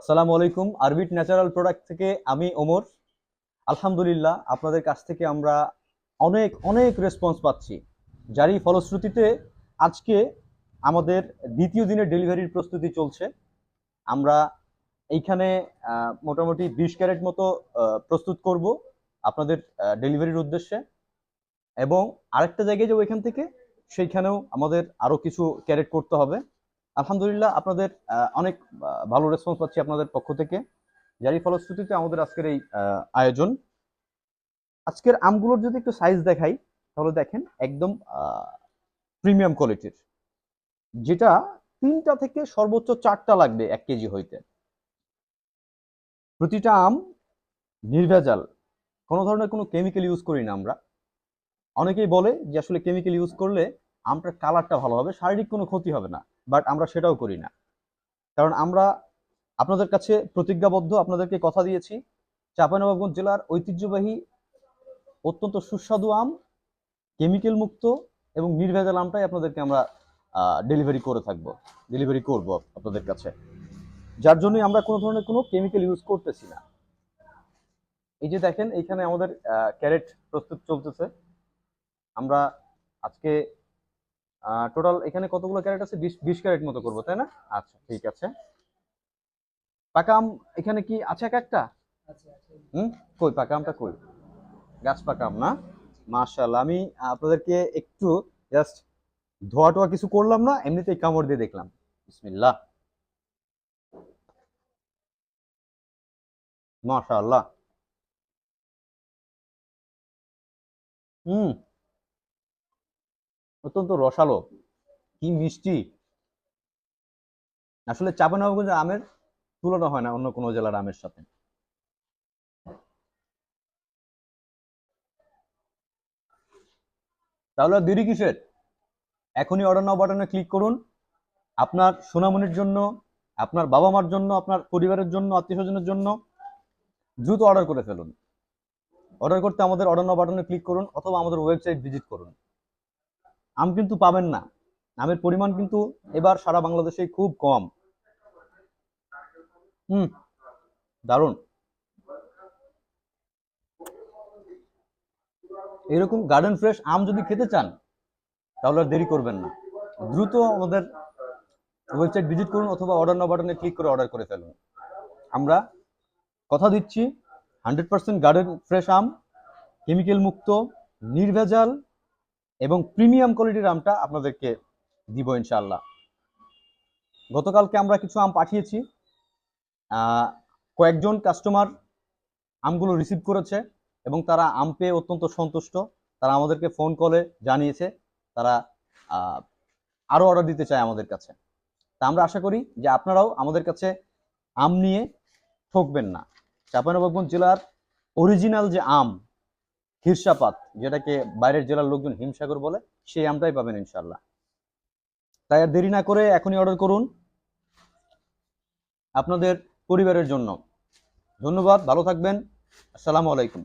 আসসালামু আলাইকুম। Orbit natural product থেকে আমি ওমর। আলহামদুলিল্লাহ আপনাদের কাছ থেকে আমরা অনেক অনেক রেসপন্স পাচ্ছি, যারই ফলশ্রুতিতে আজকে আমাদের দ্বিতীয় দিনের ডেলিভারির প্রস্তুতি চলছে। আমরা এইখানে মোটামুটি 20 ক্যারেট মতো প্রস্তুত করব আপনাদের ডেলিভারির উদ্দেশ্যে, এবং আরেকটা জায়গায় যাবো এখান থেকে, সেইখানেও আমাদের আরো কিছু ক্যারেট করতে হবে। আলহামদুলিল্লাহ আপনাদের অনেক ভালো রেসপন্স পাচ্ছি আপনাদের পক্ষ থেকে, যারই ফলশ্রুতিতে আমাদের আজকের এই আয়োজন। আজকের আমগুলোর যদি একটু সাইজ দেখাই, তাহলে দেখেন একদম প্রিমিয়াম কোয়ালিটির, যেটা 3টা থেকে সর্বোচ্চ 4টা লাগবে 1 কেজি হইতে। প্রতিটা আম নির্ভেজাল, কোনো ধরনের কোনো কেমিক্যাল ইউজ করি না আমরা। অনেকেই বলে যে আসলে কেমিক্যাল ইউজ করলে আমটার কালারটা ভালো হবে, শারীরিক কোনো ক্ষতি হবে না, বাট আমরা সেটাও করি না। কারণ আমরা আপনাদের কাছে প্রতিজ্ঞাবদ্ধ, আপনাদেরকে কথা দিয়েছি চাঁপাইনবাবগঞ্জ জেলার ঐতিহ্যবাহী অত্যন্ত সুস্বাদু আম, কেমিক্যাল মুক্ত এবং নির্ভেজাল আমটাই আপনাদেরকে আমরা ডেলিভারি করব আপনাদের কাছে। যার জন্য আমরা কোনো ধরনের কোনো কেমিক্যাল ইউজ করতেছি না। এই যে দেখেন এইখানে আমাদের ক্যারেট প্রস্তুত চলতেছে। আমরা আজকে টোটাল এখানে কতগুলো ক্যারেট আছে, 20 ক্যারেট মতো করবো, তাই না? আচ্ছা, ঠিক আছে। পাকা আম এখানে কি আছে এক একটা? হুম, কই পাকা আমটা কই? গাছ পাকা আম না? মাশাআল্লাহ। আমি আপনাদেরকে একটু জাস্ট ধোয়া টোয়া কিছু করলাম না, এমনিতেই কামড় দিয়ে দেখলাম। বিসমিল্লাহ। মাশাআল্লাহ। হুম, অত্যন্ত রসালো, কি মিষ্টি। আসলে চাঁপাইনবাবগঞ্জের আমের তুলনা হয় না অন্য কোনো জেলার আমের সাথে। তাহলে আর দেরি কিসের? এখনই অর্ডার নাও বাটনে ক্লিক করুন। আপনার সোনামনির জন্য, আপনার বাবা মার জন্য, আপনার পরিবারের জন্য, আত্মীয় স্বজনের জন্য দ্রুত অর্ডার করে ফেলুন। অর্ডার করতে আমাদের অর্ডার নাও বাটনে ক্লিক করুন অথবা আমাদের ওয়েবসাইট ভিজিট করুন। আম কিন্তু পাবেন না, আমের পরিমাণ কিন্তু এবার সারা বাংলাদেশে খুব কম। হুম, দারুণ। এরকম গার্ডেন ফ্রেশ আম যদি খেতে চান, তাহলে আর দেরি করবেন না, দ্রুত আমাদের ওয়েবসাইট ভিজিট করুন অথবা অর্ডার নাও বাটনে ক্লিক করে অর্ডার করে ফেলুন। আমরা কথা দিচ্ছি 100% গার্ডেন ফ্রেশ আম, কেমিক্যাল মুক্ত, নির্ভেজাল এবং প্রিমিয়াম কোয়ালিটির আমটা আপনাদেরকে দিব ইনশাআল্লাহ। গতকালকে আমরা কিছু আম পাঠিয়েছি, কয়েকজন কাস্টমার আমগুলো রিসিভ করেছে এবং তারা আম পেয়ে অত্যন্ত সন্তুষ্ট। তারা আমাদেরকে ফোন কলে জানিয়েছে তারা আরো অর্ডার দিতে চায় আমাদের কাছে। তা আমরা আশা করি যে আপনারাও আমাদের কাছে আম নিয়ে ঠকবেন না। চাঁপাইনবাবগঞ্জ জেলার অরিজিনাল যে আম, হিরসাপাত, যেটাকে বাইরের জেলার লোকজন হিমসাগর বলে, সেই আমটাই পাবেন ইনশাল্লাহ। তাই আর দেরি না করে এখনই অর্ডার করুন আপনাদের পরিবারের জন্য। ধন্যবাদ, ভালো থাকবেন। আসসালামু আলাইকুম।